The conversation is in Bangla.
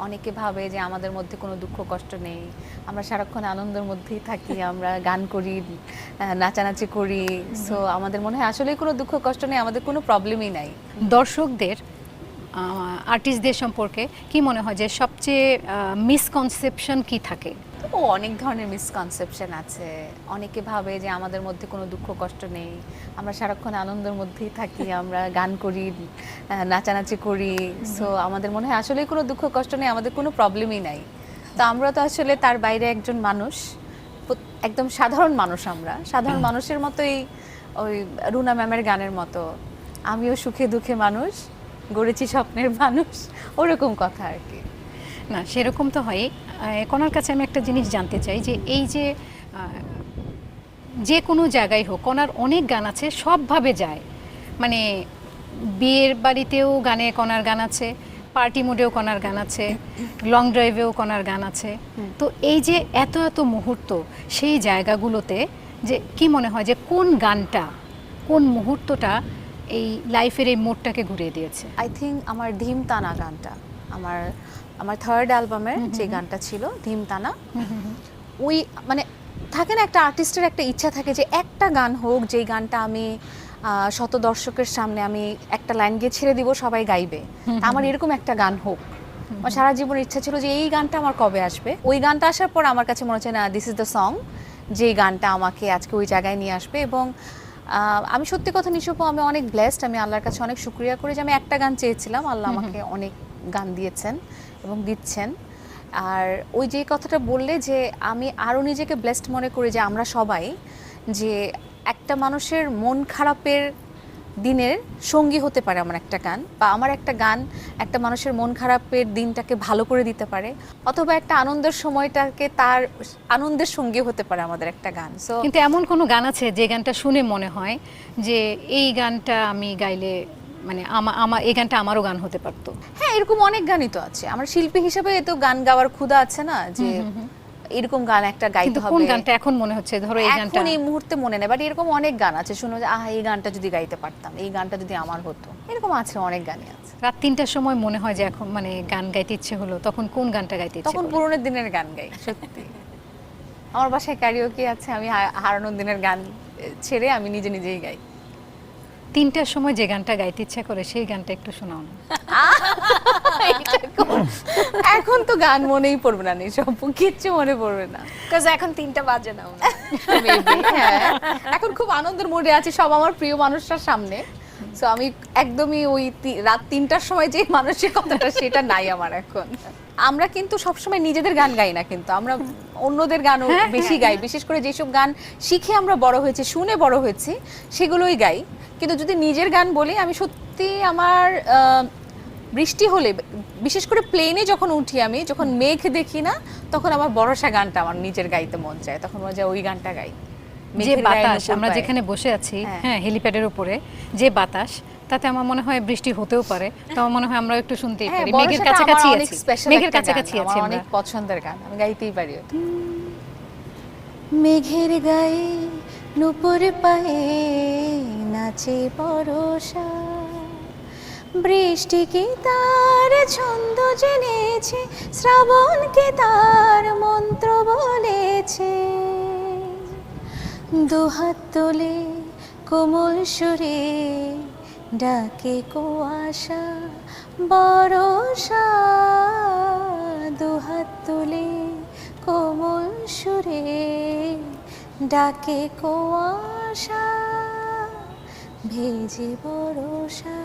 অনেকে ভাবে যে আমাদের মধ্যে কোনো দুঃখ কষ্ট নেই, আমরা সারাক্ষণ আনন্দের মধ্যেই থাকি, আমরা গান করি, নাচানাচি করি। সো আমাদের মনে হয় আসলেই কোনো দুঃখ কষ্ট নেই, আমাদের কোনো প্রবলেমই নাই। দর্শকদের আর্টিস্টদের সম্পর্কে কি মনে হয় যে সবচেয়ে মিসকনসেপশন কি থাকে? তো অনেক ধরনের মিসকনসেপশন আছে। অনেকে ভাবে যে আমাদের মধ্যে কোনো দুঃখ কষ্ট নেই, আমরা সারাক্ষণ আনন্দের মধ্যেই থাকি, আমরা গান করি, নাচানাচি করি। সো আমাদের মনে হয় আসলেই কোনো দুঃখ কষ্ট নেই, আমাদের কোনো প্রবলেমই নাই। তো আমরা তো আসলে তার বাইরে একজন মানুষ, একদম সাধারণ মানুষ। আমরা সাধারণ মানুষের মতোই, ওই রুনা ম্যামের গানের মতো আমিও সুখে দুঃখে মানুষ, গড়েছি স্বপ্নের মানুষ, ওরকম কথা আর কি। না, সেরকম তো হয়। কনার কাছে আমি একটা জিনিস জানতে চাই যে এই যে যে কোনো জায়গায় হোক, কনার অনেক গান আছে, সবভাবে যায়। মানে বিয়ের বাড়িতেও গানে কনার গান আছে, পার্টি মোডেও কনার গান আছে, লং ড্রাইভেও কনার গান আছে। তো এই যে এত এত মুহূর্ত, সেই জায়গাগুলোতে যে কি মনে হয় যে কোন গানটা, কোন মুহূর্তটা এই লাইফের এই মোড়টাকে ঘুরিয়ে দিয়েছে? আই থিঙ্ক আমার ধিম তানা গানটা, আমার আমার থার্ড অ্যালবামের যে গানটা ছিল ধিম তানা, ওই মানে থাকে না একটা আর্টিস্টের একটা ইচ্ছা থাকে যে একটা গান হোক, যেই গানটা আমি শত দর্শকের সামনে আমি একটা লাইন গিয়ে ছেড়ে দিব, সবাই গাইবে। আমার এরকম একটা গান হোক। আমার সারা জীবনের ইচ্ছা ছিল যে এই গানটা আমার কবে আসবে। ওই গানটা আসার পর আমার কাছে মনে হচ্ছে না, দিস ইজ দ্য সং, যে গানটা আমাকে আজকে ওই জায়গায় নিয়ে আসবে। এবং আমি সত্যি কথা নিশোপো, আমি অনেক ব্লেসড, আমি আল্লাহর কাছে অনেক শুকরিয়া করি যে আমি একটা গান চেয়েছিলাম, আল্লাহ আমাকে অনেক গান দিয়েছেন এবং দিচ্ছেন। আর ওই যে কথাটা বললে যে আমি আরও নিজেকে ব্লেসড মনে করি যে আমরা সবাই, যে একটা মানুষের মন খারাপের দিনের সঙ্গী হতে পারে আমার একটা গান, বা আমার একটা গান একটা মানুষের মন খারাপের দিনটাকে ভালো করে দিতে পারে, অথবা একটা আনন্দের সময়টাকে তার আনন্দের সঙ্গী হতে পারে আমাদের একটা গান। সো কিন্তু এমন কোনো গান আছে যে গানটা শুনে মনে হয় যে এই গানটা আমি গাইলে মানে আমার এই গানটা আমারও গান হতে পারতো? হ্যাঁ, এরকম অনেক গানই তো আছে। আমার শিল্পী হিসেবে তো গান গাওয়ার ক্ষুধা আছে না, যে এরকম গান একটা গাইতে হবে। কোন গানটা এখন মনে হচ্ছে, ধরো এই গানটা এখন এই মুহূর্তে মনে নেই, বাট এরকম অনেক গান আছে শুনো যে এই গানটা যদি গাইতে পারতাম, এই গানটা যদি আমার হতো, এরকম আছে, অনেক গানই আছে। রাত ৩টার সময় মনে হয় যে এখন মানে গান গাইতে ইচ্ছে হলো, তখন কোন গানটা গাইতে ইচ্ছে তখন করে? পুরোনো দিনের গান গাই সত্যি। আমার বাসায় ক্যারিওকে আছে, আমি হারানোর দিনের গান ছেড়ে আমি নিজে নিজেই গাই। ৩টার সময় যে গানটা গাইতে ইচ্ছে করে সেই গানটা একটু শোনাও না। এখন তো গান মনেই পড়বে না, সব কিচ্ছু মনে পড়বে না, বিকজ এখন 3টা বাজে না। Maybe, হ্যাঁ। এখন খুব আনন্দের মুডে আছি, সব আমার প্রিয় মানুষটার সামনে। সো আমি একদমই ওই রাত 3টার সময় যে মানসিকতাটা সেটা নাই আমার এখন। আমরা কিন্তু সবসময় নিজেদের গান গাই না, কিন্তু আমরা অন্যদের গানও বেশি গাই। বিশেষ করে যেসব গান শিখে আমরা বড় হয়েছি, শুনে বড় হয়েছি, সেগুলোই গাই। কিন্তু যদি নিজের গান বলি, আমি সত্যি আমার বৃষ্টি হলে, বিশেষ করে প্লেনে যখন উঠি, আমি যখন মেঘ দেখি না, তখন আমার বর্ষা গানটা আমার নিজের গাইতে মন চায়, তখন মনে যায় ওই গানটা গাই। যে বাতাস, আমরা যেখানে বসে আছি, হ্যাঁ, হেলিপ্যাডের উপরে যে বাতাস, তাতে আমার মনে হয় বৃষ্টি হতেও পারে। তো আমার মনে হয় আমরা একটু শুনতেই পারি। মেঘের কাছাকাছি আছি, মেঘের কাছাকাছি আছি, অনেক পছন্দের গান, আমি গাইতেই পারি। মেঘের গায়ে নুপুর পায়ে নাচে বর্ষা, বৃষ্টিকে তার ছন্দ জেনেছে, শ্রাবণকে তার মন্ত্র বলেছে, দুহাত তুলে কোমল সুরে ডাকে কুয়াশা বরষা, দুহাত তুলে কোমল সুরে ডাকে কুয়াশা ভেজে বরষা।